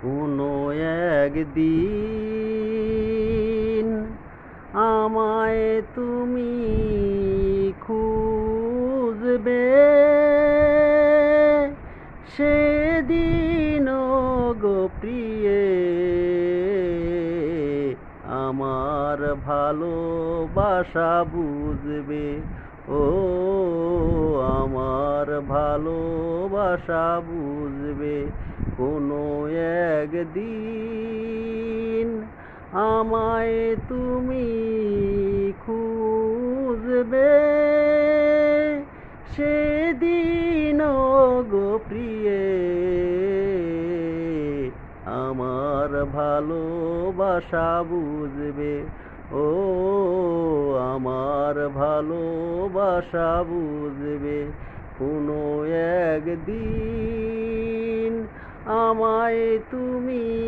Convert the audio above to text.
কোনো একদিন আমায় তুমি খুঁজবে, সেদিন গো প্রিয়ে আমার ভালোবাসা বুঝবে। ও আমার ভালোবাসা বুঝবে। কোনো একদিন আমায় তুমি খুঁজবে, সেদিন গো প্রিয়ে আমার ভালোবাসা বুঝবে। ও আমার ভালোবাসা বুঝবে। কোনো একদিন আমায় তুমি